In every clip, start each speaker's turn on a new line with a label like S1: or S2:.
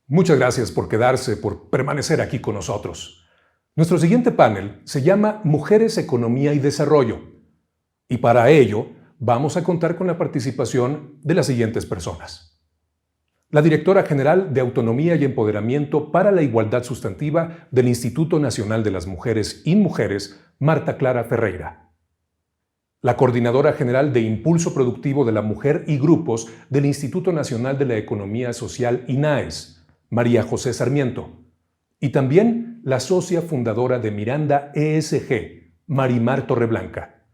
S1: Muchas gracias por quedarse, por permanecer aquí con nosotros. Nuestro siguiente panel se llama Mujeres, Economía y Desarrollo. Y para ello vamos a contar con la participación de las siguientes personas. La directora general de Autonomía y Empoderamiento para la Igualdad Sustantiva del Instituto Nacional de las Mujeres INMujeres, Marta Clara Ferreira. La coordinadora general de Impulso Productivo de la Mujer y Grupos del Instituto Nacional de la Economía Social INAES, María José Sarmiento. Y también la socia fundadora de Miranda ESG, Marimar Torreblanca.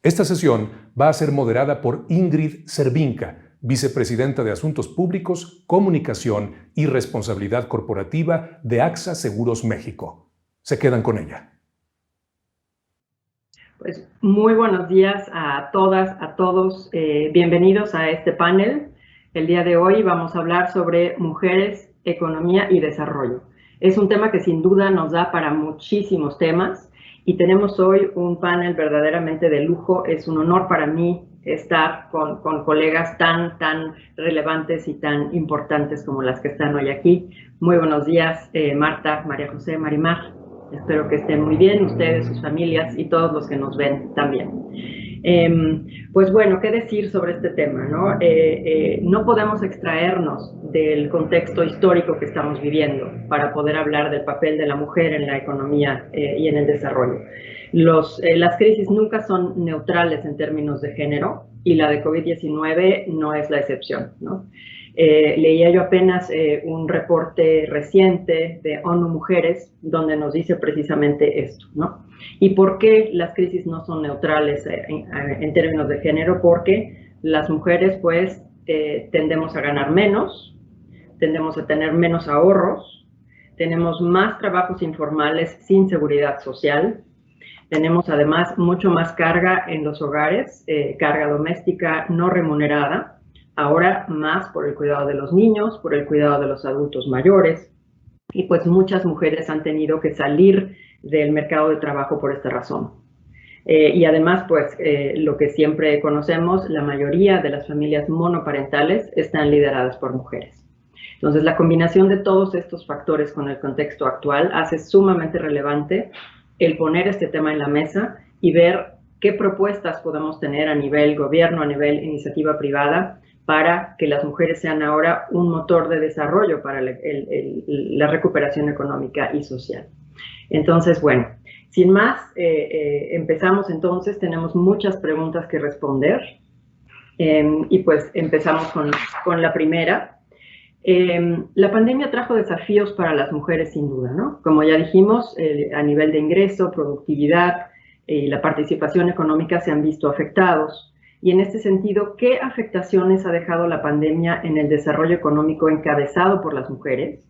S1: Esta sesión va a ser moderada por Ingrid Cervinka, vicepresidenta de Asuntos Públicos, Comunicación y Responsabilidad Corporativa de AXA Seguros México. Se quedan con ella.
S2: Pues muy buenos días a todas, a todos. Bienvenidos a este panel. El día de hoy vamos a hablar sobre mujeres, economía y desarrollo. Es un tema que sin duda nos da para muchísimos temas y tenemos hoy un panel verdaderamente de lujo. Es un honor para mí estar con colegas tan relevantes y tan importantes como las que están hoy aquí. Muy buenos días, Marta, María José, Marimar. Espero que estén muy bien, ustedes, sus familias y todos los que nos ven también. Pues bueno, ¿qué decir sobre este tema, no? No podemos extraernos del contexto histórico que estamos viviendo para poder hablar del papel de la mujer en la economía y en el desarrollo. Las crisis nunca son neutrales en términos de género y la de COVID-19 no es la excepción, ¿no? Leía yo apenas un reporte reciente de ONU Mujeres donde nos dice precisamente esto, ¿no? ¿Y por qué las crisis no son neutrales en términos de género? Porque las mujeres pues tendemos a ganar menos, tendemos a tener menos ahorros, tenemos más trabajos informales sin seguridad social, tenemos además mucho más carga en los hogares, carga doméstica no remunerada, ahora más por el cuidado de los niños, por el cuidado de los adultos mayores, y pues muchas mujeres han tenido que salir del mercado de trabajo por esta razón. Y además, pues, lo que siempre conocemos, la mayoría de las familias monoparentales están lideradas por mujeres. Entonces, la combinación de todos estos factores con el contexto actual hace sumamente relevante el poner este tema en la mesa y ver qué propuestas podemos tener a nivel gobierno, a nivel iniciativa privada, para que las mujeres sean ahora un motor de desarrollo para la recuperación económica y social. Entonces, bueno, sin más, empezamos entonces, tenemos muchas preguntas que responder y pues empezamos con la primera. La pandemia trajo desafíos para las mujeres sin duda, ¿no? Como ya dijimos, a nivel de ingreso, productividad y la participación económica se han visto afectados. Y en este sentido, ¿qué afectaciones ha dejado la pandemia en el desarrollo económico encabezado por las mujeres?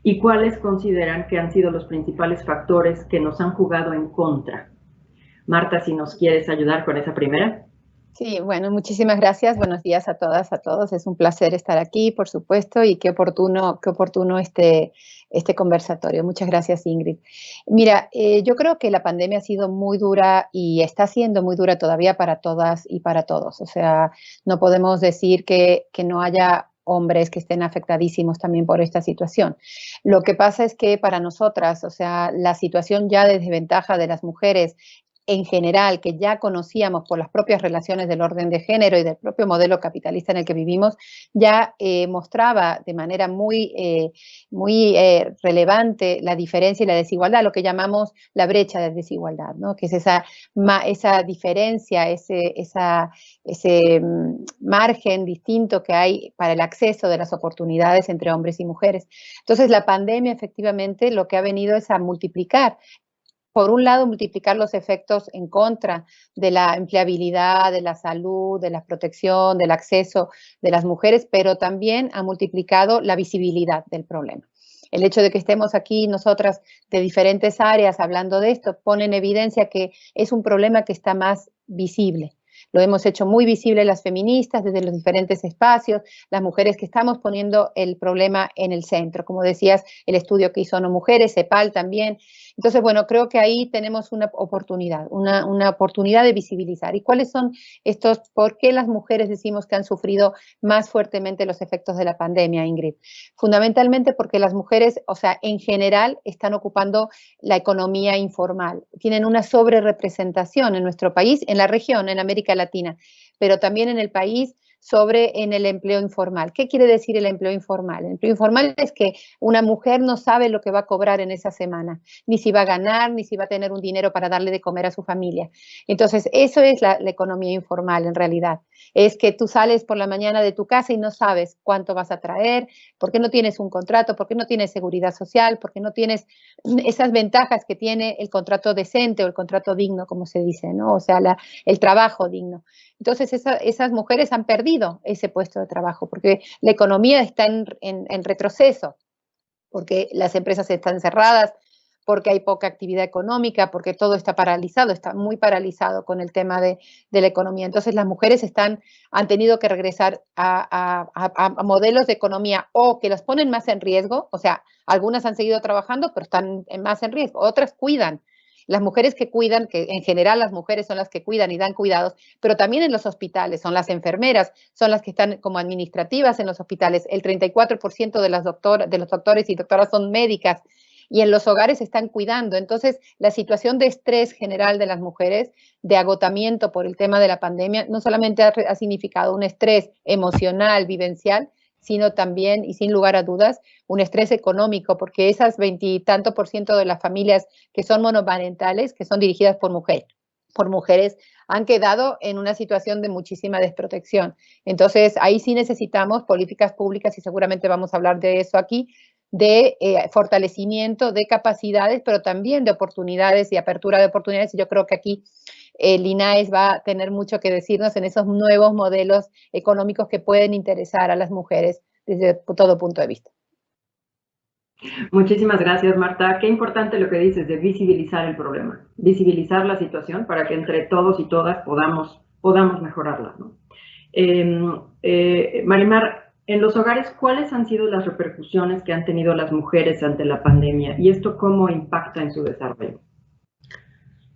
S2: ¿Y cuáles consideran que han sido los principales factores que nos han jugado en contra? Marta, si nos quieres ayudar con esa primera.
S3: Sí, bueno, muchísimas gracias. Buenos días a todas, a todos. Es un placer estar aquí, por supuesto, y qué oportuno este conversatorio. Muchas gracias, Ingrid. Mira, yo creo que la pandemia ha sido muy dura y está siendo muy dura todavía para todas y para todos. O sea, no podemos decir que no haya hombres que estén afectadísimos también por esta situación. Lo que pasa es que para nosotras, o sea, la situación ya de desventaja de las mujeres en general, que ya conocíamos por las propias relaciones del orden de género y del propio modelo capitalista en el que vivimos, ya mostraba de manera muy relevante la diferencia y la desigualdad, lo que llamamos la brecha de desigualdad, ¿no? Que es esa diferencia, ese margen distinto que hay para el acceso de las oportunidades entre hombres y mujeres. Entonces, la pandemia efectivamente lo que ha venido es a multiplicar. Por un lado, multiplicar los efectos en contra de la empleabilidad, de la salud, de la protección, del acceso de las mujeres, pero también ha multiplicado la visibilidad del problema. El hecho de que estemos aquí nosotras de diferentes áreas hablando de esto pone en evidencia que es un problema que está más visible. Lo hemos hecho muy visible las feministas desde los diferentes espacios, las mujeres que estamos poniendo el problema en el centro. Como decías, el estudio que hizo ONU Mujeres, CEPAL también. Entonces, bueno, creo que ahí tenemos una oportunidad de visibilizar. ¿Y cuáles son estos? ¿Por qué las mujeres decimos que han sufrido más fuertemente los efectos de la pandemia, Ingrid? Fundamentalmente porque las mujeres, o sea, en general, están ocupando la economía informal. Tienen una sobrerepresentación en nuestro país, en la región, en América Latina, pero también en el país en el empleo informal. ¿Qué quiere decir el empleo informal? El empleo informal es que una mujer no sabe lo que va a cobrar en esa semana, ni si va a ganar, ni si va a tener un dinero para darle de comer a su familia. Entonces, eso es la economía informal en realidad. Es que tú sales por la mañana de tu casa y no sabes cuánto vas a traer, porque no tienes un contrato, porque no tienes seguridad social, porque no tienes esas ventajas que tiene el contrato decente o el contrato digno, como se dice, ¿no? O sea, el trabajo digno. Entonces, esas mujeres han perdido ese puesto de trabajo porque la economía está en retroceso, porque las empresas están cerradas, porque hay poca actividad económica, porque todo está paralizado, está muy paralizado con el tema de la economía. Entonces, las mujeres han tenido que regresar a modelos de economía o que las ponen más en riesgo, o sea, algunas han seguido trabajando, pero están más en riesgo, otras cuidan. Las mujeres que cuidan, que en general las mujeres son las que cuidan y dan cuidados, pero también en los hospitales, son las enfermeras, son las que están como administrativas en los hospitales. El 34% de los doctores y doctoras son médicas y en los hogares están cuidando. Entonces, la situación de estrés general de las mujeres, de agotamiento por el tema de la pandemia, no solamente ha significado un estrés emocional, vivencial, sino también, y sin lugar a dudas, un estrés económico, porque esas 20% de las familias que son monoparentales, que son dirigidas por mujeres, han quedado en una situación de muchísima desprotección. Entonces, ahí sí necesitamos políticas públicas, y seguramente vamos a hablar de eso aquí, de fortalecimiento de capacidades, pero también de oportunidades y apertura de oportunidades. Y yo creo que aquí el INAES va a tener mucho que decirnos en esos nuevos modelos económicos que pueden interesar a las mujeres desde todo punto de vista.
S2: Muchísimas gracias, Marta. Qué importante lo que dices de visibilizar el problema, visibilizar la situación para que entre todos y todas podamos mejorarla, ¿no? Marimar, en los hogares, ¿cuáles han sido las repercusiones que han tenido las mujeres ante la pandemia? ¿Y esto cómo impacta en su desarrollo?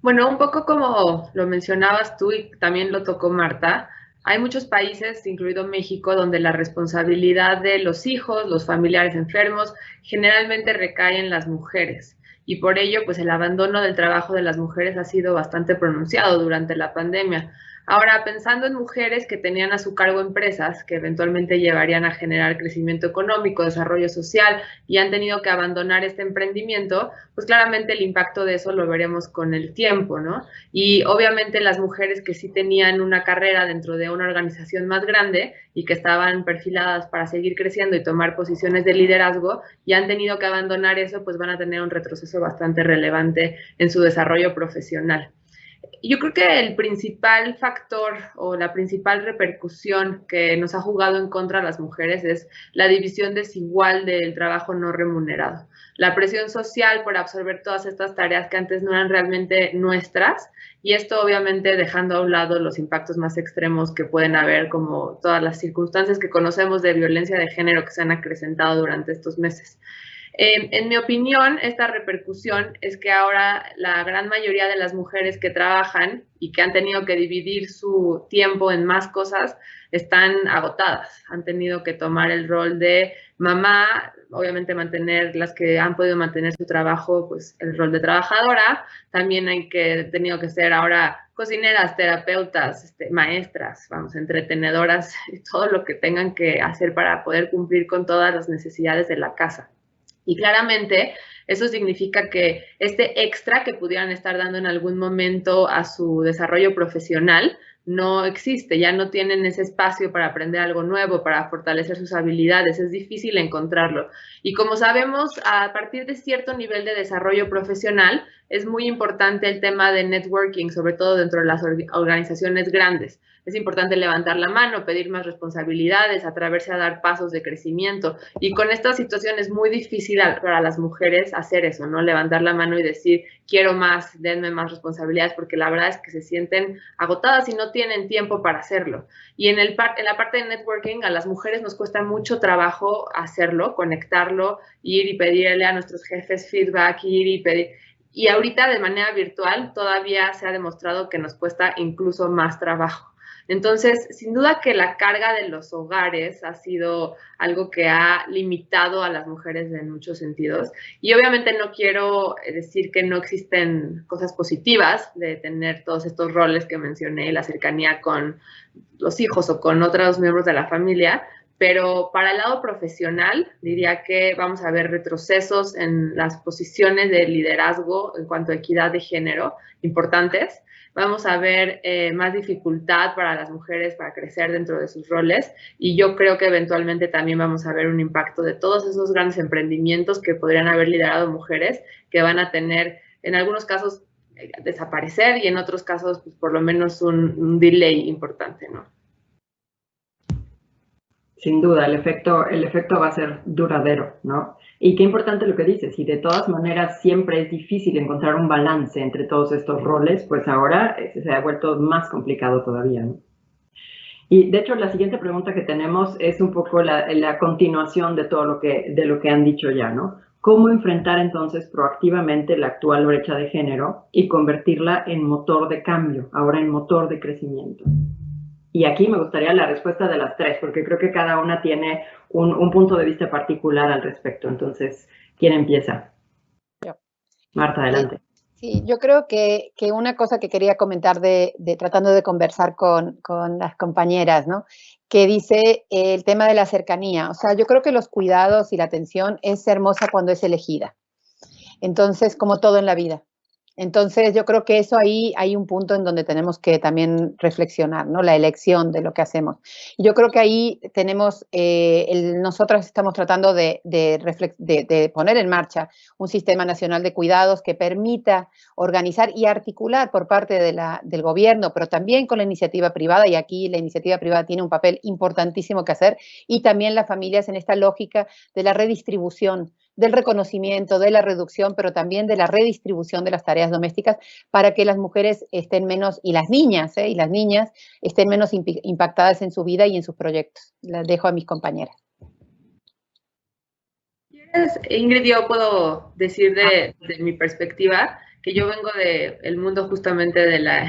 S4: Bueno, un poco como lo mencionabas tú y también lo tocó Marta, hay muchos países, incluido México, donde la responsabilidad de los hijos, los familiares enfermos, generalmente recae en las mujeres. Y por ello, pues el abandono del trabajo de las mujeres ha sido bastante pronunciado durante la pandemia. Ahora, pensando en mujeres que tenían a su cargo empresas que eventualmente llevarían a generar crecimiento económico, desarrollo social y han tenido que abandonar este emprendimiento, pues claramente el impacto de eso lo veremos con el tiempo, ¿no? Y obviamente las mujeres que sí tenían una carrera dentro de una organización más grande y que estaban perfiladas para seguir creciendo y tomar posiciones de liderazgo y han tenido que abandonar eso, pues van a tener un retroceso bastante relevante en su desarrollo profesional. Yo creo que el principal factor o la principal repercusión que nos ha jugado en contra a las mujeres es la división desigual del trabajo no remunerado. La presión social por absorber todas estas tareas que antes no eran realmente nuestras, y esto obviamente dejando a un lado los impactos más extremos que pueden haber, como todas las circunstancias que conocemos de violencia de género que se han acrecentado durante estos meses. En mi opinión, esta repercusión es que ahora la gran mayoría de las mujeres que trabajan y que han tenido que dividir su tiempo en más cosas están agotadas. Han tenido que tomar el rol de mamá, obviamente mantener las que han podido mantener su trabajo, pues el rol de trabajadora. También tenido que ser ahora cocineras, terapeutas, maestras, entretenedoras, y todo lo que tengan que hacer para poder cumplir con todas las necesidades de la casa. Y claramente eso significa que este extra que pudieran estar dando en algún momento a su desarrollo profesional no existe, ya no tienen ese espacio para aprender algo nuevo, para fortalecer sus habilidades, es difícil encontrarlo. Y como sabemos, a partir de cierto nivel de desarrollo profesional, es muy importante el tema de networking, sobre todo dentro de las organizaciones grandes. es importante levantar la mano, pedir más responsabilidades, atreverse a dar pasos de crecimiento. Y con esta situación es muy difícil para las mujeres hacer eso, ¿no? Levantar la mano y decir, quiero más, denme más responsabilidades, porque la verdad es que se sienten agotadas y no tienen tiempo para hacerlo. Y en la parte de networking, a las mujeres nos cuesta mucho trabajo hacerlo, conectarlo, ir y pedirle a nuestros jefes feedback, ir y pedir. Y ahorita de manera virtual todavía se ha demostrado que nos cuesta incluso más trabajo. Entonces, sin duda que la carga de los hogares ha sido algo que ha limitado a las mujeres en muchos sentidos. Y obviamente no quiero decir que no existen cosas positivas de tener todos estos roles que mencioné, la cercanía con los hijos o con otros miembros de la familia, pero para el lado profesional diría que vamos a ver retrocesos en las posiciones de liderazgo en cuanto a equidad de género importantes. Vamos a ver más dificultad para las mujeres para crecer dentro de sus roles, y yo creo que eventualmente también vamos a ver un impacto de todos esos grandes emprendimientos que podrían haber liderado mujeres, que van a tener en algunos casos desaparecer y en otros casos pues, por lo menos un delay importante, ¿no?
S2: Sin duda, el efecto va a ser duradero, ¿no? Y qué importante lo que dices, y de todas maneras siempre es difícil encontrar un balance entre todos estos roles, pues ahora se ha vuelto más complicado todavía, ¿no? Y de hecho la siguiente pregunta que tenemos es un poco la continuación de todo lo que han dicho ya, ¿no? ¿Cómo enfrentar entonces proactivamente la actual brecha de género y convertirla en motor de cambio, ahora en motor de crecimiento? Y aquí me gustaría la respuesta de las tres, porque creo que cada una tiene un punto de vista particular al respecto. Entonces, ¿quién empieza?
S3: Yo.
S2: Marta, adelante.
S3: Sí, yo creo que una cosa que quería comentar tratando de conversar con las compañeras, ¿no? Que dice el tema de la cercanía. O sea, yo creo que los cuidados y la atención es hermosa cuando es elegida. Entonces, como todo en la vida. Entonces, yo creo que eso ahí hay un punto en donde tenemos que también reflexionar, ¿no? La elección de lo que hacemos. Y yo creo que ahí tenemos, nosotras estamos tratando de poner en marcha un sistema nacional de cuidados que permita organizar y articular por parte del gobierno, pero también con la iniciativa privada, y aquí la iniciativa privada tiene un papel importantísimo que hacer, y también las familias en esta lógica de la redistribución, del reconocimiento, de la reducción, pero también de la redistribución de las tareas domésticas para que las mujeres estén menos, y las niñas estén menos impactadas en su vida y en sus proyectos. Las dejo a mis compañeras.
S4: Ingrid, yo puedo decir de mi perspectiva que yo vengo del mundo justamente de la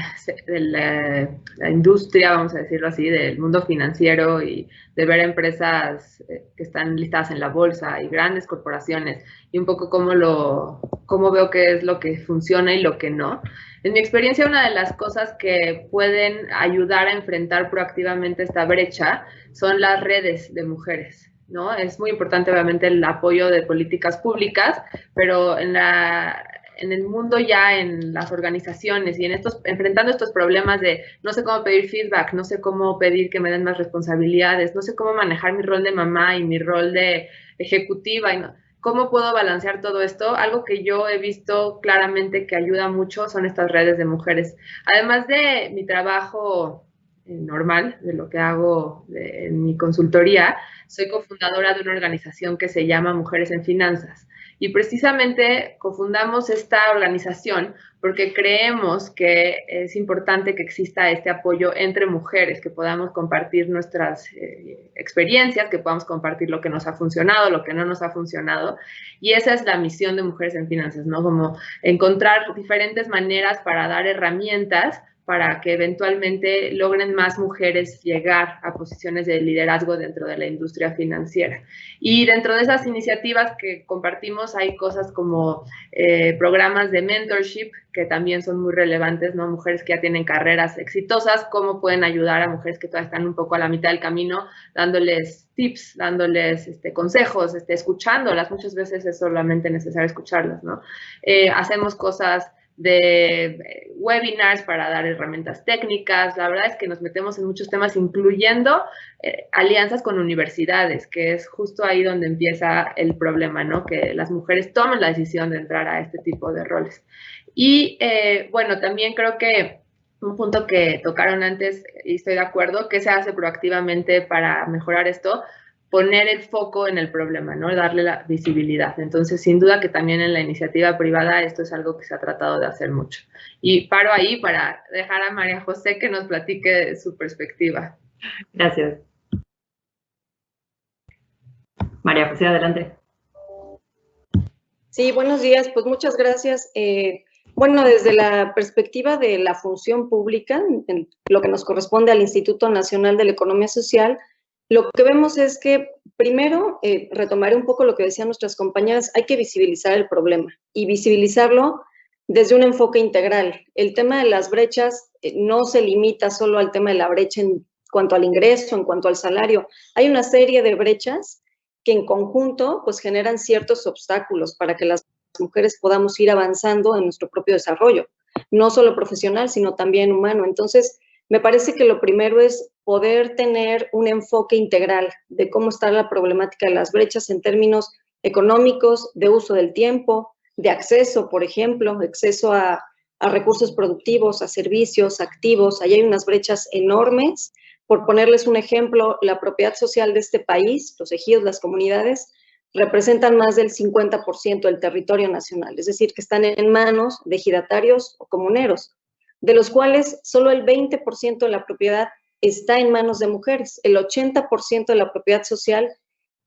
S4: industria, vamos a decirlo así, del mundo financiero, y de ver empresas que están listadas en la bolsa y grandes corporaciones, y un poco cómo veo qué es lo que funciona y lo que no. En mi experiencia, una de las cosas que pueden ayudar a enfrentar proactivamente esta brecha son las redes de mujeres, ¿no? Es muy importante, obviamente, el apoyo de políticas públicas, pero en el mundo ya, en las organizaciones y enfrentando estos problemas de no sé cómo pedir feedback, no sé cómo pedir que me den más responsabilidades, no sé cómo manejar mi rol de mamá y mi rol de ejecutiva, y cómo puedo balancear todo esto. Algo que yo he visto claramente que ayuda mucho son estas redes de mujeres. Además de mi trabajo normal, de lo que hago en mi consultoría, soy cofundadora de una organización que se llama Mujeres en Finanzas. Y precisamente cofundamos esta organización porque creemos que es importante que exista este apoyo entre mujeres, que podamos compartir nuestras experiencias, que podamos compartir lo que nos ha funcionado, lo que no nos ha funcionado. Y esa es la misión de Mujeres en Finanzas, ¿no? Como encontrar diferentes maneras para dar herramientas para que eventualmente logren más mujeres llegar a posiciones de liderazgo dentro de la industria financiera. Y dentro de esas iniciativas que compartimos hay cosas como programas de mentorship, que también son muy relevantes, ¿no? Mujeres que ya tienen carreras exitosas, cómo pueden ayudar a mujeres que todavía están un poco a la mitad del camino, dándoles tips, dándoles consejos, escuchándolas. Muchas veces es solamente necesario escucharlas, ¿no? Hacemos cosas de webinars para dar herramientas técnicas. La verdad es que nos metemos en muchos temas, incluyendo alianzas con universidades, que es justo ahí donde empieza el problema, ¿no? Que las mujeres tomen la decisión de entrar a este tipo de roles. Y bueno, también creo que un punto que tocaron antes, y estoy de acuerdo, ¿qué se hace proactivamente para mejorar esto? Poner el foco en el problema, ¿no? Darle la visibilidad. Entonces, sin duda que también en la iniciativa privada esto es algo que se ha tratado de hacer mucho. Y paro ahí para dejar a María José que nos platique su perspectiva.
S2: Gracias. María José, adelante.
S5: Sí, buenos días. Pues muchas gracias. Bueno, desde la perspectiva de la función pública, en lo que nos corresponde al Instituto Nacional de la Economía Social, lo que vemos es que, primero, retomaré un poco lo que decían nuestras compañeras, hay que visibilizar el problema y visibilizarlo desde un enfoque integral. El tema de las brechas no se limita solo al tema de la brecha en cuanto al ingreso, en cuanto al salario. Hay una serie de brechas que en conjunto pues generan ciertos obstáculos para que las mujeres podamos ir avanzando en nuestro propio desarrollo, no solo profesional, sino también humano. Entonces, me parece que lo primero es poder tener un enfoque integral de cómo está la problemática de las brechas en términos económicos, de uso del tiempo, de acceso, por ejemplo, acceso a recursos productivos, a servicios, activos. Ahí hay unas brechas enormes. Por ponerles un ejemplo, la propiedad social de este país, los ejidos, las comunidades, representan más del 50% del territorio nacional, es decir, que están en manos de ejidatarios o comuneros, de los cuales solo el 20% de la propiedad está en manos de mujeres, el 80% de la propiedad social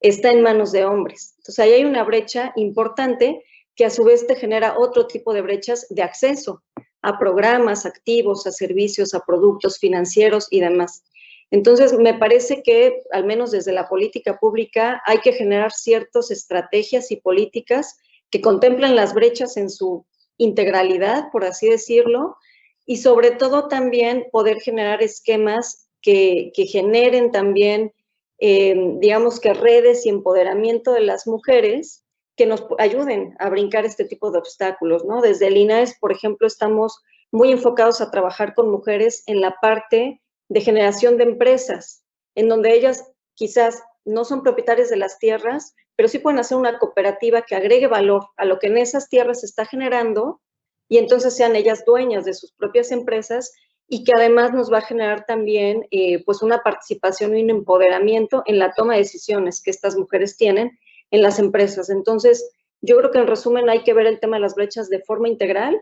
S5: está en manos de hombres. Entonces, ahí hay una brecha importante que a su vez te genera otro tipo de brechas de acceso a programas, activos, a servicios, a productos financieros y demás. Entonces, me parece que, al menos desde la política pública, hay que generar ciertas estrategias y políticas que contemplen las brechas en su integralidad, por así decirlo, y sobre todo también poder generar esquemas que generen también, digamos que redes y empoderamiento de las mujeres que nos ayuden a brincar este tipo de obstáculos, ¿no? Desde el INAES, por ejemplo, estamos muy enfocados a trabajar con mujeres en la parte de generación de empresas, en donde ellas quizás no son propietarias de las tierras, pero sí pueden hacer una cooperativa que agregue valor a lo que en esas tierras se está generando y entonces sean ellas dueñas de sus propias empresas y que además nos va a generar también pues una participación y un empoderamiento en la toma de decisiones que estas mujeres tienen en las empresas. Entonces, yo creo que en resumen hay que ver el tema de las brechas de forma integral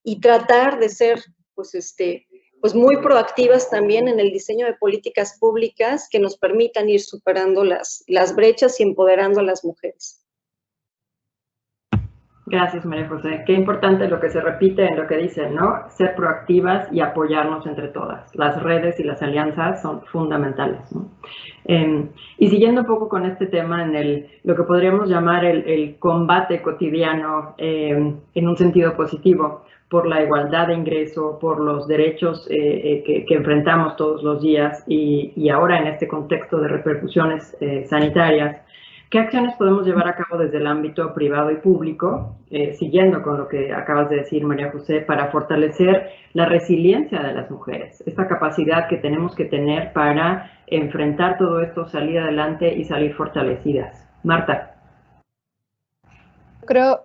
S5: y tratar de ser pues muy proactivas también en el diseño de políticas públicas que nos permitan ir superando las brechas y empoderando a las mujeres.
S2: Gracias, María José. Qué importante lo que se repite en lo que dicen, ¿no? Ser proactivas y apoyarnos entre todas. Las redes y las alianzas son fundamentales, ¿no? Y siguiendo un poco con este tema en lo que podríamos llamar el combate cotidiano en un sentido positivo por la igualdad de ingreso, por los derechos que enfrentamos todos los días y ahora en este contexto de repercusiones sanitarias, ¿qué acciones podemos llevar a cabo desde el ámbito privado y público, siguiendo con lo que acabas de decir, María José, para fortalecer la resiliencia de las mujeres, esta capacidad que tenemos que tener para enfrentar todo esto, salir adelante y salir fortalecidas? Marta.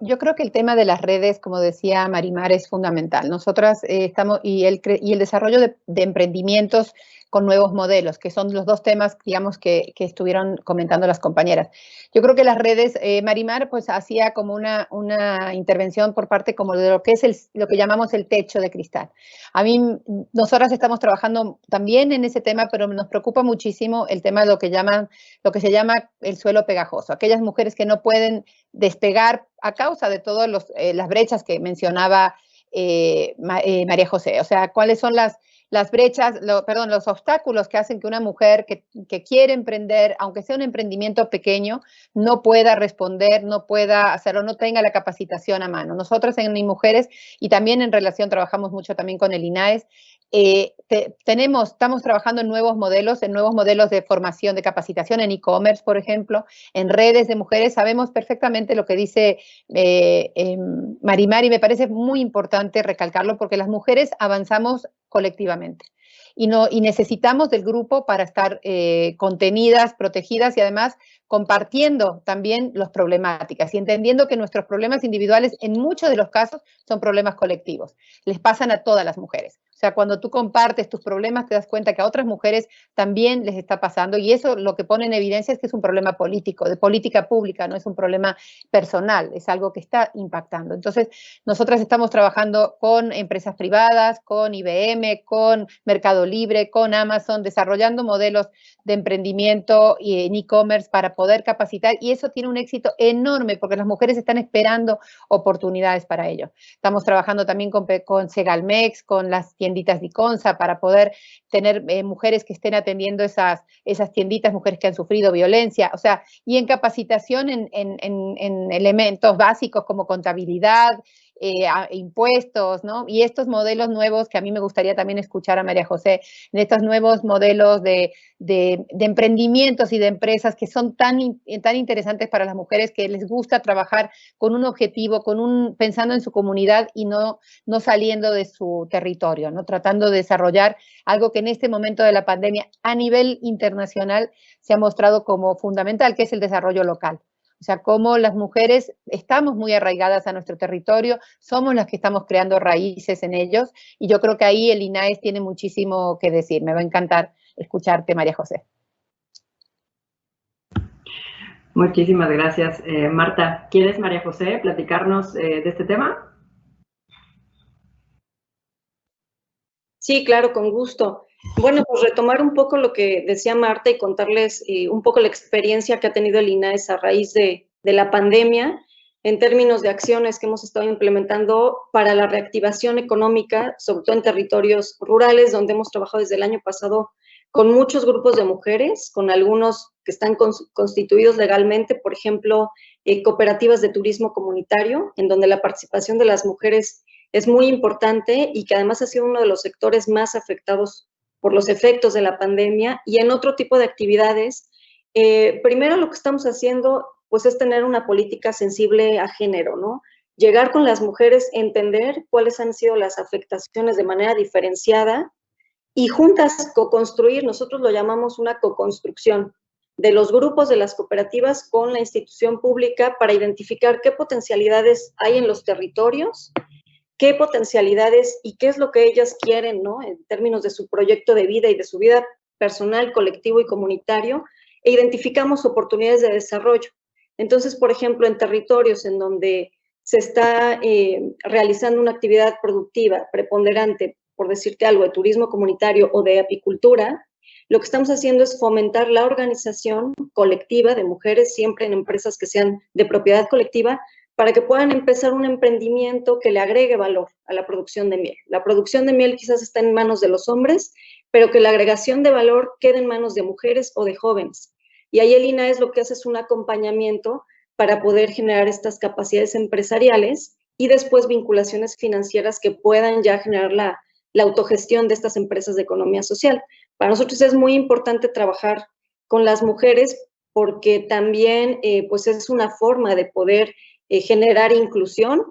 S3: Yo creo que el tema de las redes, como decía Marimar, es fundamental. Nosotras estamos, y el desarrollo de emprendimientos con nuevos modelos, que son los dos temas, digamos, que estuvieron comentando las compañeras. Yo creo que las redes, Marimar, pues hacía como una intervención por parte como de lo que es lo que llamamos el techo de cristal. A mí, nosotras estamos trabajando también en ese tema, pero nos preocupa muchísimo el tema de lo que se llama el suelo pegajoso. Aquellas mujeres que no pueden despegar a causa de todas las brechas que mencionaba María José. O sea, ¿cuáles son las brechas, los obstáculos que hacen que una mujer que quiere emprender, aunque sea un emprendimiento pequeño, no pueda responder, no pueda hacerlo, no tenga la capacitación a mano? Nosotros en Mi Mujeres, y también en relación, trabajamos mucho también con el INAES, estamos trabajando en nuevos modelos de formación, de capacitación en e-commerce, por ejemplo, en redes de mujeres. Sabemos perfectamente lo que dice Marimar, y me parece muy importante recalcarlo porque las mujeres avanzamos colectivamente y necesitamos del grupo para estar contenidas, protegidas y además compartiendo también las problemáticas y entendiendo que nuestros problemas individuales en muchos de los casos son problemas colectivos. Les pasan a todas las mujeres. O sea, cuando tú compartes tus problemas, te das cuenta que a otras mujeres también les está pasando, y eso lo que pone en evidencia es que es un problema político, de política pública, no es un problema personal, es algo que está impactando. Entonces, nosotras estamos trabajando con empresas privadas, con IBM, con Mercado Libre, con Amazon, desarrollando modelos de emprendimiento y en e-commerce para poder capacitar, y eso tiene un éxito enorme porque las mujeres están esperando oportunidades para ello. Estamos trabajando también con Segalmex, con las tienditas Diconsa, para poder tener mujeres que estén atendiendo esas tienditas, mujeres que han sufrido violencia, o sea, y en capacitación en elementos básicos como contabilidad, impuestos, ¿no? Y estos modelos nuevos que a mí me gustaría también escuchar a María José, en estos nuevos modelos de emprendimientos y de empresas que son tan interesantes para las mujeres, que les gusta trabajar con un objetivo, pensando en su comunidad y no saliendo de su territorio, ¿no? Tratando de desarrollar algo que en este momento de la pandemia a nivel internacional se ha mostrado como fundamental, que es el desarrollo local. O sea, cómo las mujeres estamos muy arraigadas a nuestro territorio, somos las que estamos creando raíces en ellos, y yo creo que ahí el INAES tiene muchísimo que decir. Me va a encantar escucharte, María José.
S2: Muchísimas gracias, Marta. ¿Quieres, María José, platicarnos de este tema?
S5: Sí, claro, con gusto. Bueno, pues retomar un poco lo que decía Marta y contarles un poco la experiencia que ha tenido el INAES a raíz de la pandemia en términos de acciones que hemos estado implementando para la reactivación económica, sobre todo en territorios rurales, donde hemos trabajado desde el año pasado con muchos grupos de mujeres, con algunos que están constituidos legalmente, por ejemplo, cooperativas de turismo comunitario, en donde la participación de las mujeres es muy importante y que además ha sido uno de los sectores más afectados por los efectos de la pandemia, y en otro tipo de actividades. Primero lo que estamos haciendo pues es tener una política sensible a género, ¿no? Llegar con las mujeres, entender cuáles han sido las afectaciones de manera diferenciada y juntas co-construir. Nosotros lo llamamos una co-construcción de los grupos de las cooperativas con la institución pública para identificar qué potencialidades hay en los territorios, qué potencialidades y qué es lo que ellas quieren, ¿no? En términos de su proyecto de vida y de su vida personal, colectivo y comunitario, e identificamos oportunidades de desarrollo. Entonces, por ejemplo, en territorios en donde se está realizando una actividad productiva preponderante, por decirte algo, de turismo comunitario o de apicultura, lo que estamos haciendo es fomentar la organización colectiva de mujeres, siempre en empresas que sean de propiedad colectiva, para que puedan empezar un emprendimiento que le agregue valor a la producción de miel. La producción de miel quizás está en manos de los hombres, pero que la agregación de valor quede en manos de mujeres o de jóvenes. Y ahí el INAES lo que hace es un acompañamiento para poder generar estas capacidades empresariales y después vinculaciones financieras que puedan ya generar la autogestión de estas empresas de economía social. Para nosotros es muy importante trabajar con las mujeres porque también pues es una forma de poder generar inclusión,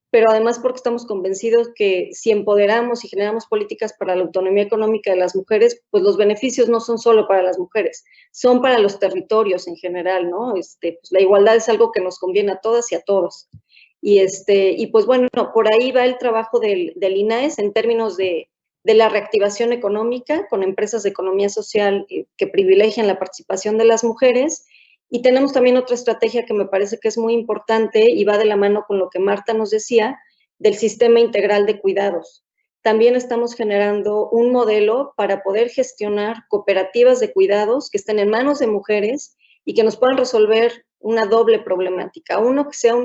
S5: pero además porque estamos convencidos que si empoderamos y generamos políticas para la autonomía económica de las mujeres, pues los beneficios no son solo para las mujeres, son para los territorios en general, ¿no? Pues la igualdad es algo que nos conviene a todas y a todos. Y pues bueno, por ahí va el trabajo del INAES en términos de la reactivación económica con empresas de economía social que privilegian la participación de las mujeres. Y tenemos también otra estrategia que me parece que es muy importante y va de la mano con lo que Marta nos decía, del sistema integral de cuidados. También estamos generando un modelo para poder gestionar cooperativas de cuidados que estén en manos de mujeres y que nos puedan resolver una doble problemática. Uno, que sea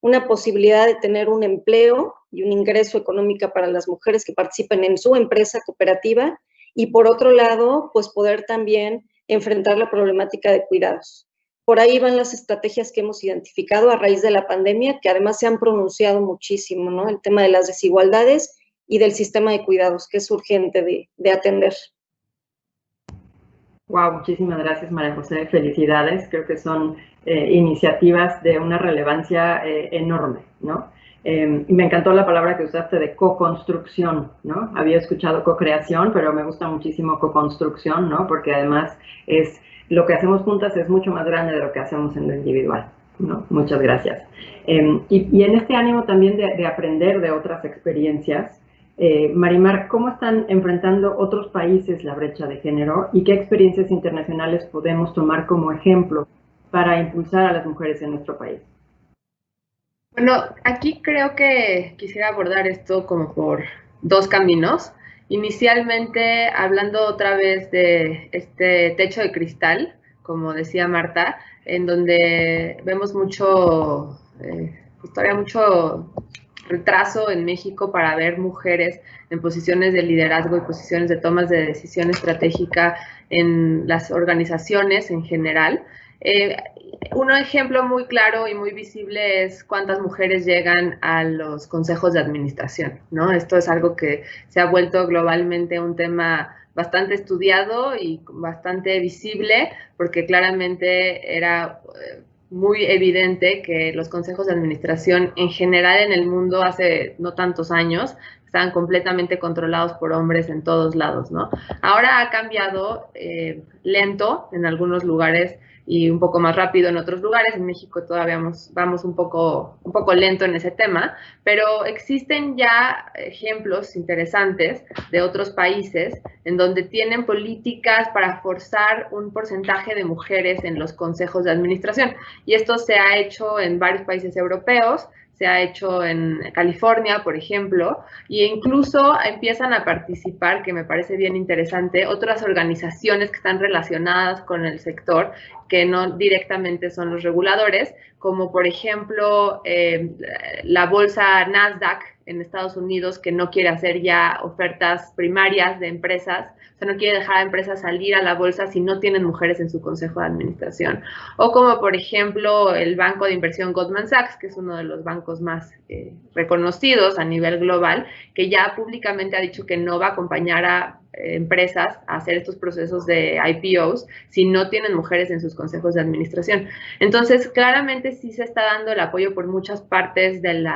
S5: una posibilidad de tener un empleo y un ingreso económico para las mujeres que participen en su empresa cooperativa, y por otro lado, pues poder también enfrentar la problemática de cuidados. Por ahí van las estrategias que hemos identificado a raíz de la pandemia, que además se han pronunciado muchísimo, ¿no? El tema de las desigualdades y del sistema de cuidados, que es urgente de atender.
S2: Wow, muchísimas gracias, María José. Felicidades. Creo que son iniciativas de una relevancia enorme, ¿no? Y me encantó la palabra que usaste de co-construcción, ¿no? Había escuchado co-creación, pero me gusta muchísimo co-construcción, ¿no? Porque además es lo que hacemos juntas es mucho más grande de lo que hacemos en lo individual, ¿no? Muchas gracias. Y en este ánimo también de aprender de otras experiencias, Marimar, ¿cómo están enfrentando otros países la brecha de género y qué experiencias internacionales podemos tomar como ejemplo para impulsar a las mujeres en nuestro país?
S4: Bueno, aquí creo que quisiera abordar esto como por dos caminos. Inicialmente, hablando otra vez de este techo de cristal, como decía Marta, en donde vemos todavía mucho retraso en México para ver mujeres en posiciones de liderazgo y posiciones de tomas de decisión estratégica en las organizaciones en general. Un ejemplo muy claro y muy visible es cuántas mujeres llegan a los consejos de administración, ¿no? Esto es algo que se ha vuelto globalmente un tema bastante estudiado y bastante visible, porque claramente era muy evidente que los consejos de administración en general en el mundo hace no tantos años estaban completamente controlados por hombres en todos lados, ¿no? Ahora ha cambiado lento en algunos lugares y un poco más rápido en otros lugares. En México todavía vamos un poco lento en ese tema, pero existen ya ejemplos interesantes de otros países en donde tienen políticas para forzar un porcentaje de mujeres en los consejos de administración. Y esto se ha hecho en varios países europeos, se ha hecho en California, por ejemplo, e incluso empiezan a participar, que me parece bien interesante, otras organizaciones que están relacionadas con el sector, que no directamente son los reguladores, como por ejemplo la bolsa Nasdaq en Estados Unidos, que no quiere hacer ya ofertas primarias de empresas, o sea, no quiere dejar a empresas salir a la bolsa si no tienen mujeres en su consejo de administración. O como por ejemplo el banco de inversión Goldman Sachs, que es uno de los bancos más reconocidos a nivel global, que ya públicamente ha dicho que no va a acompañar a empresas a hacer estos procesos de IPOs si no tienen mujeres en sus consejos de administración. Entonces, claramente sí se está dando el apoyo por muchas partes del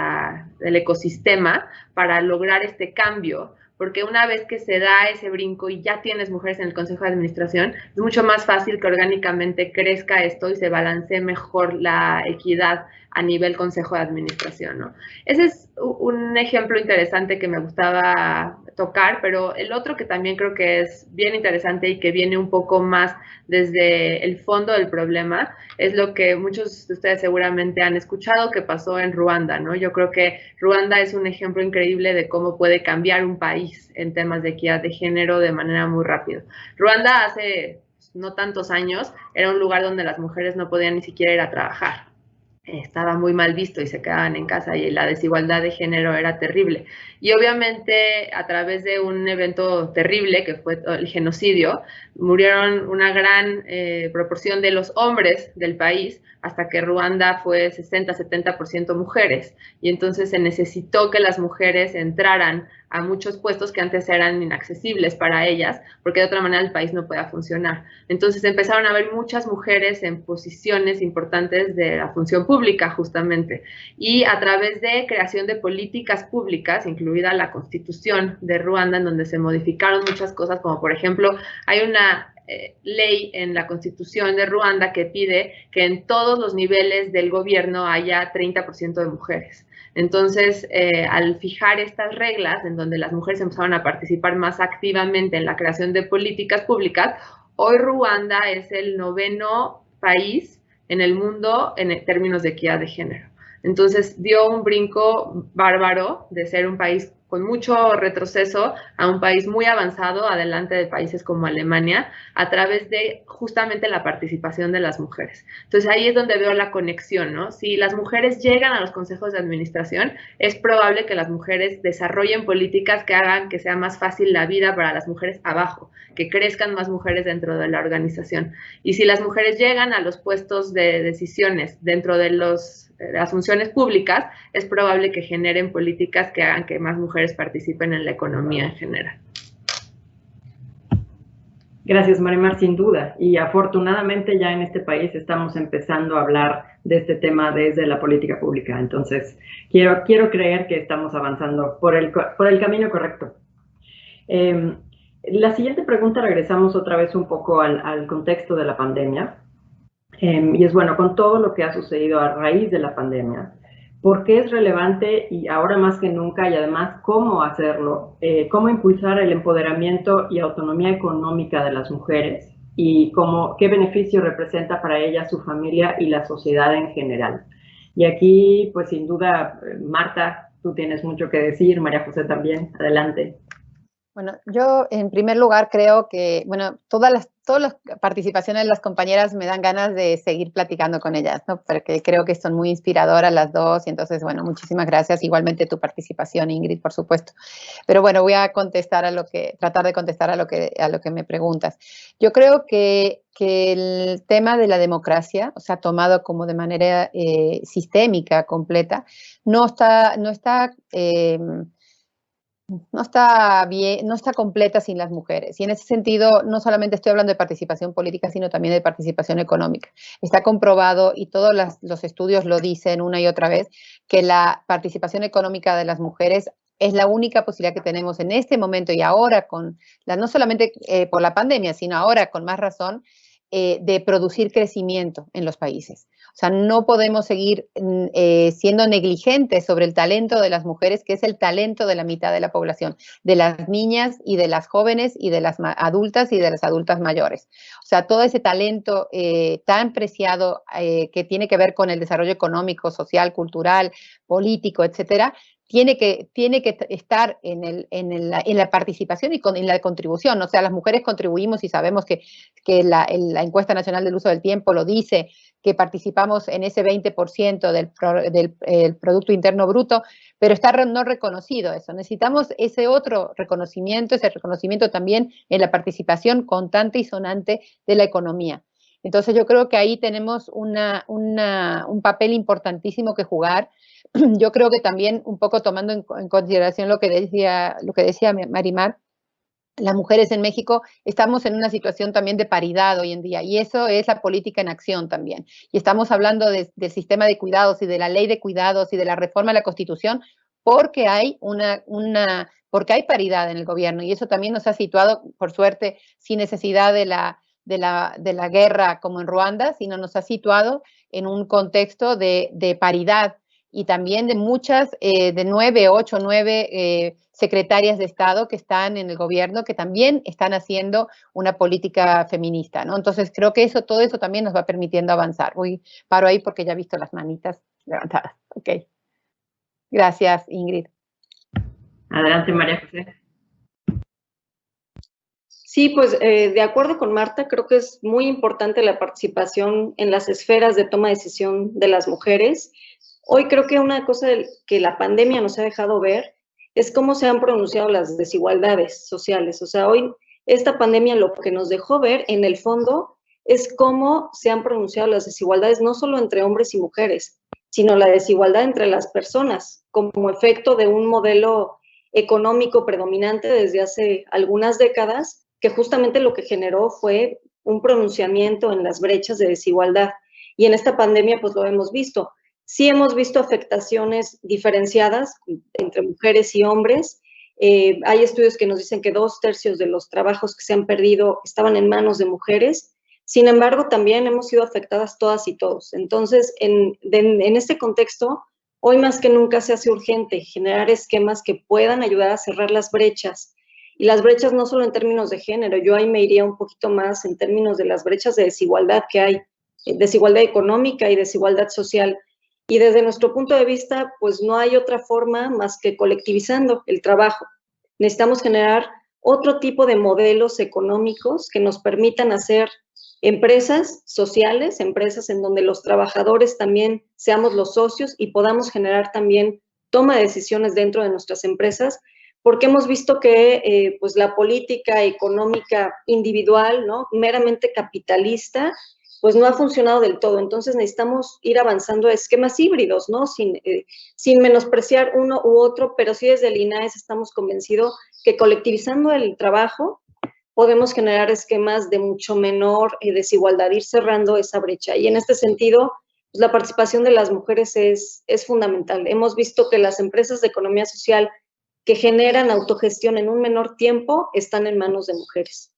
S4: ecosistema para lograr este cambio, porque una vez que se da ese brinco y ya tienes mujeres en el consejo de administración, es mucho más fácil que orgánicamente crezca esto y se balancee mejor la equidad a nivel consejo de administración, ¿no? Ese es un ejemplo interesante que me gustaba tocar, pero el otro que también creo que es bien interesante y que viene un poco más desde el fondo del problema es lo que muchos de ustedes seguramente han escuchado que pasó en Ruanda, ¿no? Yo creo que Ruanda es un ejemplo increíble de cómo puede cambiar un país en temas de equidad de género de manera muy rápida. Ruanda hace no tantos años era un lugar donde las mujeres no podían ni siquiera ir a trabajar. Estaba muy mal visto y se quedaban en casa y la desigualdad de género era terrible. Y obviamente a través de un evento terrible que fue el genocidio, murieron una gran proporción de los hombres del país hasta que Ruanda fue 60-70% mujeres. Y entonces se necesitó que las mujeres entraran a muchos puestos que antes eran inaccesibles para ellas, porque de otra manera el país no podía funcionar. Entonces empezaron a haber muchas mujeres en posiciones importantes de la función pública, justamente, y a través de creación de políticas públicas, incluida la Constitución de Ruanda, en donde se modificaron muchas cosas, como por ejemplo, hay una ley en la Constitución de Ruanda que pide que en todos los niveles del gobierno haya 30% de mujeres. Entonces, al fijar estas reglas en donde las mujeres empezaron a participar más activamente en la creación de políticas públicas, hoy Ruanda es el 9º país en el mundo en términos de equidad de género. Entonces, dio un brinco bárbaro de ser un país con mucho retroceso a un país muy avanzado, adelante de países como Alemania, a través de justamente la participación de las mujeres. Entonces ahí es donde veo la conexión, ¿no? Si las mujeres llegan a los consejos de administración, es probable que las mujeres desarrollen políticas que hagan que sea más fácil la vida para las mujeres abajo, que crezcan más mujeres dentro de la organización. Y si las mujeres llegan a los puestos de decisiones dentro de las funciones públicas, es probable que generen políticas que hagan que más mujeres participen en la economía en general.
S2: Gracias, Marimar, sin duda. Y afortunadamente ya en este país estamos empezando a hablar de este tema desde la política pública. Entonces, quiero creer que estamos avanzando por el camino correcto. La siguiente pregunta, regresamos otra vez un poco al contexto de la pandemia. Y es bueno, con todo lo que ha sucedido a raíz de la pandemia, por qué es relevante y ahora más que nunca, y además cómo hacerlo, cómo impulsar el empoderamiento y autonomía económica de las mujeres y qué beneficio representa para ellas, su familia y la sociedad en general. Y aquí, pues sin duda, Marta, tú tienes mucho que decir, María José también, adelante.
S3: Bueno, yo en primer lugar creo que, bueno, todas las participaciones de las compañeras me dan ganas de seguir platicando con ellas, ¿no? Porque creo que son muy inspiradoras las dos y entonces, bueno, muchísimas gracias. Igualmente tu participación, Ingrid, por supuesto. Pero bueno, voy a contestar tratar de contestar a lo que me preguntas. Yo creo que el tema de la democracia, o sea, tomado como de manera sistémica, completa, no está bien, no está completa sin las mujeres. Y en ese sentido, no solamente estoy hablando de participación política, sino también de participación económica. Está comprobado, y todos los estudios lo dicen una y otra vez, que la participación económica de las mujeres es la única posibilidad que tenemos en este momento y ahora, no solamente por la pandemia, sino ahora con más razón, de producir crecimiento en los países. O sea, no podemos seguir siendo negligentes sobre el talento de las mujeres, que es el talento de la mitad de la población, de las niñas y de las jóvenes y de las adultas y de las adultas mayores. O sea, todo ese talento tan preciado que tiene que ver con el desarrollo económico, social, cultural, político, etcétera, tiene que estar en la participación y en la contribución. O sea, las mujeres contribuimos y sabemos que la encuesta nacional del uso del tiempo lo dice, que participamos en ese 20% del Producto Interno Bruto, pero está no reconocido eso. Necesitamos ese otro reconocimiento, ese reconocimiento también en la participación constante y sonante de la economía. Entonces yo creo que ahí tenemos un papel importantísimo que jugar. Yo creo que también un poco tomando en consideración lo que decía Marimar, las mujeres en México estamos en una situación también de paridad hoy en día, y eso es la política en acción también. Y estamos hablando del sistema de cuidados y de la ley de cuidados y de la reforma de la Constitución porque hay porque hay paridad en el gobierno, y eso también nos ha situado, por suerte, sin necesidad de la guerra como en Ruanda, sino nos ha situado en un contexto de paridad y también de muchas, de 8 o 9 secretarias de Estado que están en el gobierno, que también están haciendo una política feminista, ¿no? Entonces creo que todo eso también nos va permitiendo avanzar. Paro ahí porque ya he visto las manitas levantadas. Ok. Gracias, Ingrid.
S2: Adelante, María José.
S5: Sí, pues de acuerdo con Marta, creo que es muy importante la participación en las esferas de toma de decisión de las mujeres. Hoy creo que una cosa que la pandemia nos ha dejado ver es cómo se han pronunciado las desigualdades sociales. O sea, hoy esta pandemia lo que nos dejó ver en el fondo es cómo se han pronunciado las desigualdades no solo entre hombres y mujeres, sino la desigualdad entre las personas como efecto de un modelo económico predominante desde hace algunas décadas, que justamente lo que generó fue un pronunciamiento en las brechas de desigualdad. Y en esta pandemia pues lo hemos visto. Sí hemos visto afectaciones diferenciadas entre mujeres y hombres. Hay estudios que nos dicen que 2/3 de los trabajos que se han perdido estaban en manos de mujeres. Sin embargo, también hemos sido afectadas todas y todos. Entonces, en este contexto, hoy más que nunca se hace urgente generar esquemas que puedan ayudar a cerrar las brechas. Y las brechas no solo en términos de género, yo ahí me iría un poquito más en términos de las brechas de desigualdad que hay, desigualdad económica y desigualdad social. Y desde nuestro punto de vista, pues no hay otra forma más que colectivizando el trabajo. Necesitamos generar otro tipo de modelos económicos que nos permitan hacer empresas sociales, empresas en donde los trabajadores también seamos los socios y podamos generar también toma de decisiones dentro de nuestras empresas, porque hemos visto que pues la política económica individual, ¿no?, meramente capitalista, pues no ha funcionado del todo. Entonces necesitamos ir avanzando a esquemas híbridos, ¿no?, sin menospreciar uno u otro, pero sí desde el INAES estamos convencidos que colectivizando el trabajo podemos generar esquemas de mucho menor desigualdad, ir cerrando esa brecha. Y en este sentido, pues, la participación de las mujeres es fundamental. Hemos visto que las empresas de economía social que generan autogestión en un menor tiempo están en manos de mujeres.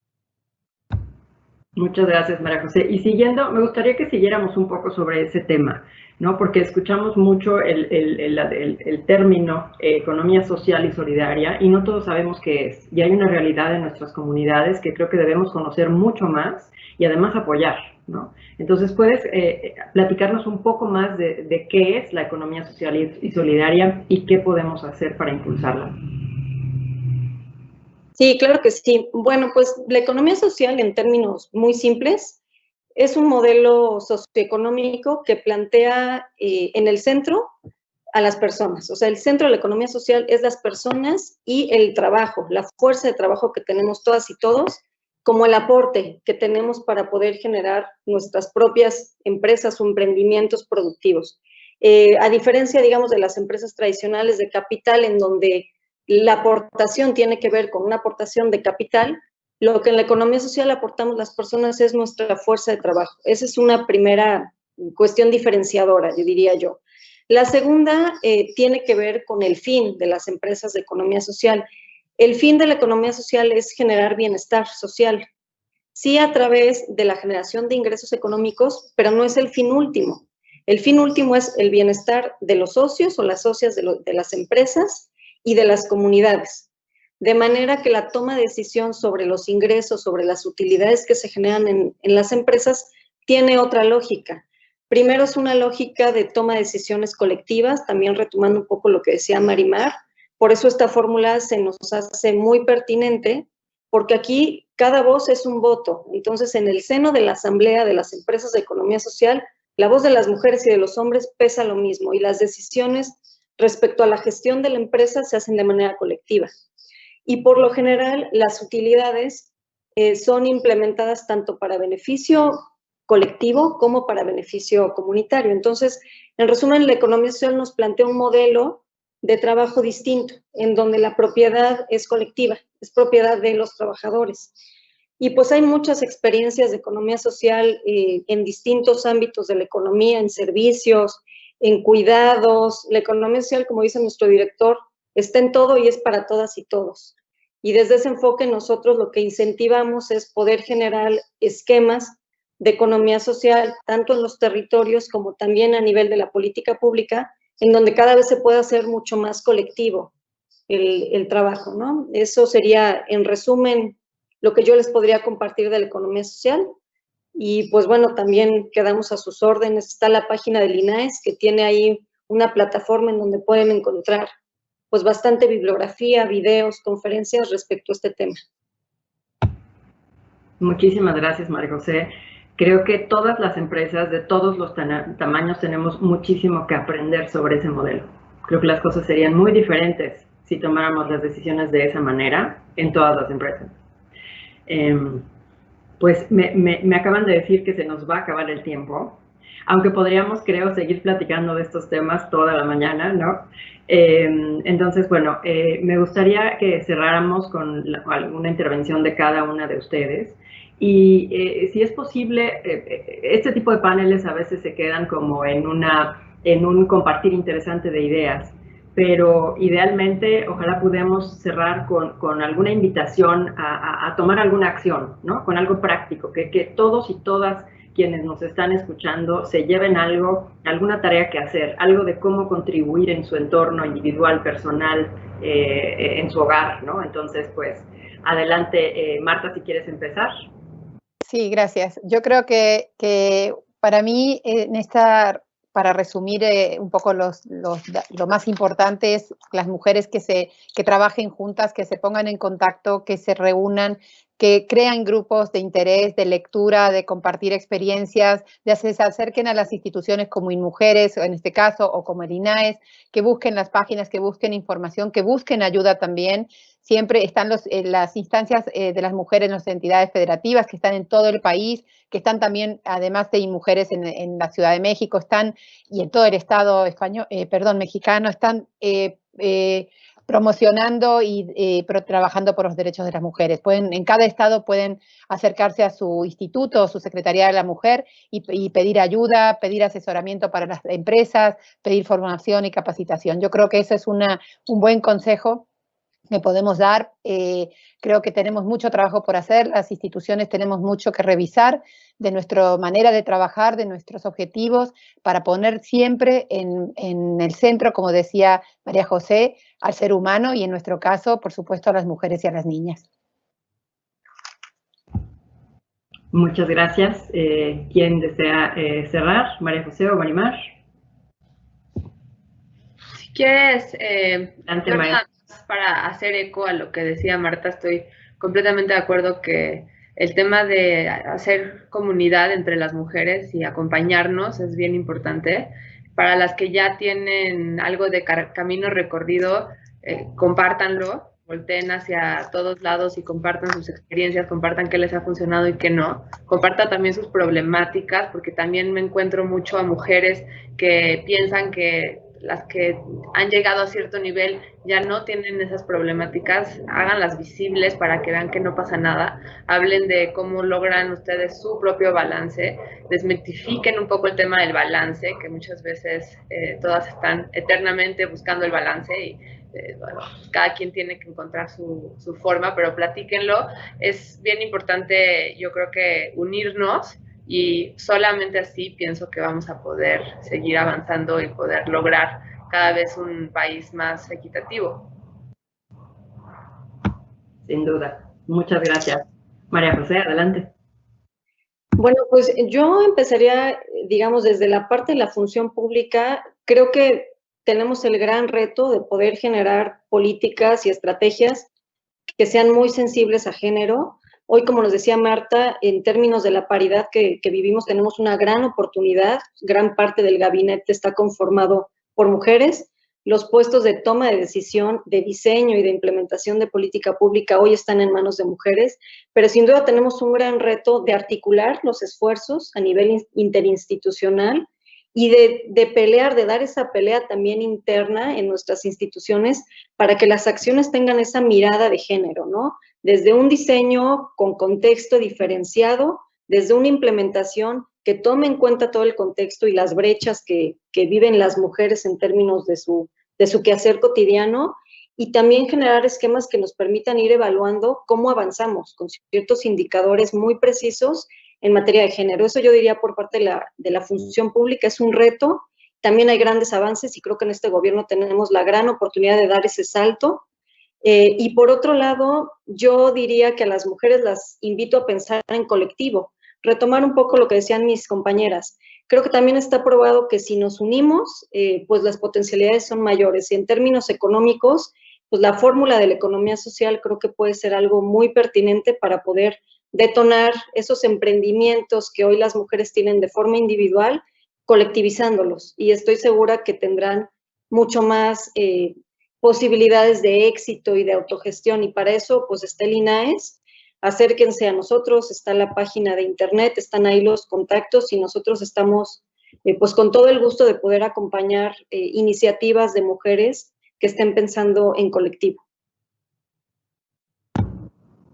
S2: Muchas gracias, María José. Y me gustaría que siguiéramos un poco sobre ese tema. ¿no? Porque escuchamos mucho el término economía social y solidaria y no todos sabemos qué es. Y hay una realidad en nuestras comunidades que creo que debemos conocer mucho más y además apoyar, ¿no? Entonces, ¿puedes platicarnos un poco más de qué es la economía social y solidaria y qué podemos hacer para impulsarla?
S5: Sí, claro que sí. Bueno, pues la economía social, en términos muy simples, es un modelo socioeconómico que plantea en el centro a las personas. O sea, el centro de la economía social es las personas y el trabajo, la fuerza de trabajo que tenemos todas y todos, como el aporte que tenemos para poder generar nuestras propias empresas o emprendimientos productivos. A diferencia, digamos, de las empresas tradicionales de capital, en donde la aportación tiene que ver con una aportación de capital, lo que en la economía social aportamos las personas es nuestra fuerza de trabajo. Esa es una primera cuestión diferenciadora, yo diría yo. La segunda tiene que ver con el fin de las empresas de economía social. El fin de la economía social es generar bienestar social, sí a través de la generación de ingresos económicos, pero no es el fin último. El fin último es el bienestar de los socios o las socias de las empresas y de las comunidades. De manera que la toma de decisión sobre los ingresos, sobre las utilidades que se generan en las empresas, tiene otra lógica. Primero es una lógica de toma de decisiones colectivas, también retomando un poco lo que decía Marimar. Por eso esta fórmula se nos hace muy pertinente, porque aquí cada voz es un voto. Entonces, en el seno de la asamblea de las empresas de economía social, la voz de las mujeres y de los hombres pesa lo mismo y las decisiones respecto a la gestión de la empresa se hacen de manera colectiva. Y por lo general, las utilidades son implementadas tanto para beneficio colectivo como para beneficio comunitario. Entonces, en resumen, la economía social nos plantea un modelo de trabajo distinto, en donde la propiedad es colectiva, es propiedad de los trabajadores. Y pues hay muchas experiencias de economía social en distintos ámbitos de la economía, en servicios, en cuidados. La economía social, como dice nuestro director, está en todo y es para todas y todos. Y desde ese enfoque nosotros lo que incentivamos es poder generar esquemas de economía social, tanto en los territorios como también a nivel de la política pública, en donde cada vez se puede hacer mucho más colectivo el trabajo, ¿no? Eso sería, en resumen, lo que yo les podría compartir de la economía social. Y pues bueno, también quedamos a sus órdenes. Está la página del INAES, que tiene ahí una plataforma en donde pueden encontrar pues bastante bibliografía, videos, conferencias respecto a este tema.
S2: Muchísimas gracias, María José. Creo que todas las empresas de todos los tamaños tenemos muchísimo que aprender sobre ese modelo. Creo que las cosas serían muy diferentes si tomáramos las decisiones de esa manera en todas las empresas. Pues me acaban de decir que se nos va a acabar el tiempo, aunque podríamos, creo, seguir platicando de estos temas toda la mañana, ¿no? Entonces, bueno, me gustaría que cerráramos con alguna intervención de cada una de ustedes. Y si es posible, este tipo de paneles a veces se quedan como en un compartir interesante de ideas, pero idealmente ojalá podamos cerrar con alguna invitación a tomar alguna acción, ¿no? Con algo práctico, que todos y todas quienes nos están escuchando se lleven algo, alguna tarea que hacer, algo de cómo contribuir en su entorno individual, personal, en su hogar, ¿no? Entonces, pues, adelante, Marta, si quieres empezar.
S3: Sí, gracias. Yo creo que para mí, para resumir un poco lo más importante es las mujeres que trabajen juntas, que se pongan en contacto, que se reúnan, que crean grupos de interés, de lectura, de compartir experiencias, de se acerquen a las instituciones como InMujeres, en este caso, o como el INAES, que busquen las páginas, que busquen información, que busquen ayuda también. Siempre están las instancias de las mujeres en las entidades federativas que están en todo el país, que están también, además de InMujeres en la Ciudad de México, están, y en todo el Estado mexicano, están promocionando y trabajando por los derechos de las mujeres. En cada estado pueden acercarse a su instituto o su Secretaría de la Mujer y pedir ayuda, pedir asesoramiento para las empresas, pedir formación y capacitación. Yo creo que ese es un buen consejo que podemos dar. Creo que tenemos mucho trabajo por hacer, las instituciones tenemos mucho que revisar de nuestra manera de trabajar, de nuestros objetivos, para poner siempre en el centro, como decía María José, al ser humano y en nuestro caso, por supuesto, a las mujeres y a las niñas.
S2: Muchas gracias. ¿Quién desea cerrar? ¿María José o Marimar?
S4: Si quieres,
S2: Adelante, María.
S4: para hacer eco a lo que decía Marta, estoy completamente de acuerdo que el tema de hacer comunidad entre las mujeres y acompañarnos es bien importante. Para las que ya tienen algo de camino recorrido, compártanlo, volteen hacia todos lados y compartan sus experiencias, compartan qué les ha funcionado y qué no. Compartan también sus problemáticas, porque también me encuentro mucho a mujeres que piensan que las que han llegado a cierto nivel ya no tienen esas problemáticas, háganlas visibles para que vean que no pasa nada, hablen de cómo logran ustedes su propio balance, desmitifiquen un poco el tema del balance, que muchas veces todas están eternamente buscando el balance y bueno, cada quien tiene que encontrar su forma, pero platíquenlo. Es bien importante, yo creo que unirnos, y solamente así pienso que vamos a poder seguir avanzando y poder lograr cada vez un país más equitativo.
S2: Sin duda. Muchas gracias. María José, adelante.
S5: Bueno, pues yo empezaría, digamos, desde la parte de la función pública. Creo que tenemos el gran reto de poder generar políticas y estrategias que sean muy sensibles a género. Hoy, como nos decía Marta, en términos de la paridad que vivimos, tenemos una gran oportunidad. Gran parte del gabinete está conformado por mujeres. Los puestos de toma de decisión, de diseño y de implementación de política pública hoy están en manos de mujeres, pero sin duda tenemos un gran reto de articular los esfuerzos a nivel interinstitucional y de pelear, de dar esa pelea también interna en nuestras instituciones para que las acciones tengan esa mirada de género, ¿no? Desde un diseño con contexto diferenciado, desde una implementación que tome en cuenta todo el contexto y las brechas que viven las mujeres en términos de su quehacer cotidiano, y también generar esquemas que nos permitan ir evaluando cómo avanzamos con ciertos indicadores muy precisos en materia de género. Eso yo diría por parte de la función pública, es un reto. También hay grandes avances y creo que en este gobierno tenemos la gran oportunidad de dar ese salto. Y por otro lado, yo diría que a las mujeres las invito a pensar en colectivo, retomar un poco lo que decían mis compañeras. Creo que también está probado que si nos unimos, pues las potencialidades son mayores. Y en términos económicos, pues la fórmula de la economía social creo que puede ser algo muy pertinente para poder detonar esos emprendimientos que hoy las mujeres tienen de forma individual, colectivizándolos. Y estoy segura que tendrán mucho más posibilidades de éxito y de autogestión. Y para eso, pues está el INAES. Acérquense a nosotros, está la página de internet, están ahí los contactos y nosotros estamos pues con todo el gusto de poder acompañar iniciativas de mujeres que estén pensando en colectivo.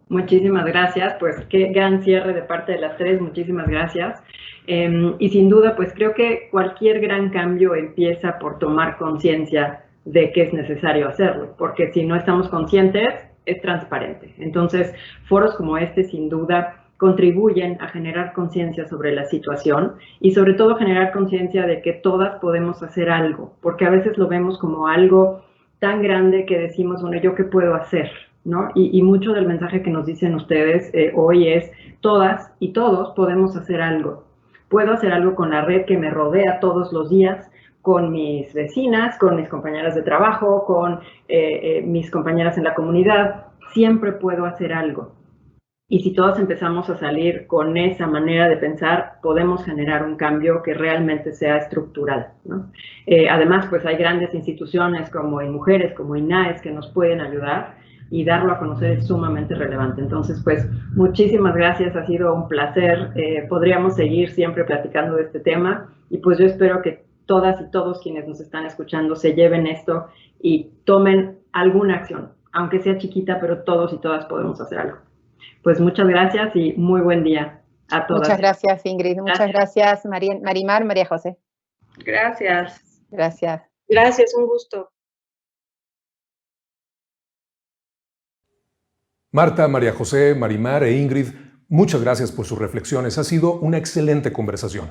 S2: Muchísimas gracias, pues qué gran cierre de parte de las tres, muchísimas gracias. Y sin duda, pues creo que cualquier gran cambio empieza por tomar conciencia de que es necesario hacerlo, porque si no estamos conscientes, es transparente. Entonces, foros como este, sin duda, contribuyen a generar conciencia sobre la situación y sobre todo generar conciencia de que todas podemos hacer algo, porque a veces lo vemos como algo tan grande que decimos, bueno, ¿yo qué puedo hacer? ¿No? Y mucho del mensaje que nos dicen ustedes hoy es, todas y todos podemos hacer algo. Puedo hacer algo con la red que me rodea todos los días, con mis vecinas, con mis compañeras de trabajo, con mis compañeras en la comunidad. Siempre puedo hacer algo. Y si todos empezamos a salir con esa manera de pensar, podemos generar un cambio que realmente sea estructural, ¿no? Además, pues hay grandes instituciones como INMujeres, como INAES, que nos pueden ayudar, y darlo a conocer es sumamente relevante. Entonces, pues, muchísimas gracias, ha sido un placer. Podríamos seguir siempre platicando de este tema, y pues yo espero que todas y todos quienes nos están escuchando se lleven esto y tomen alguna acción, aunque sea chiquita, pero todos y todas podemos hacer algo. Pues muchas gracias y muy buen día a todas.
S3: Muchas gracias, Ingrid. Muchas gracias, Marimar, María José.
S4: Gracias.
S3: Gracias.
S5: Gracias, un gusto.
S1: Marta, María José, Marimar e Ingrid, muchas gracias por sus reflexiones. Ha sido una excelente conversación.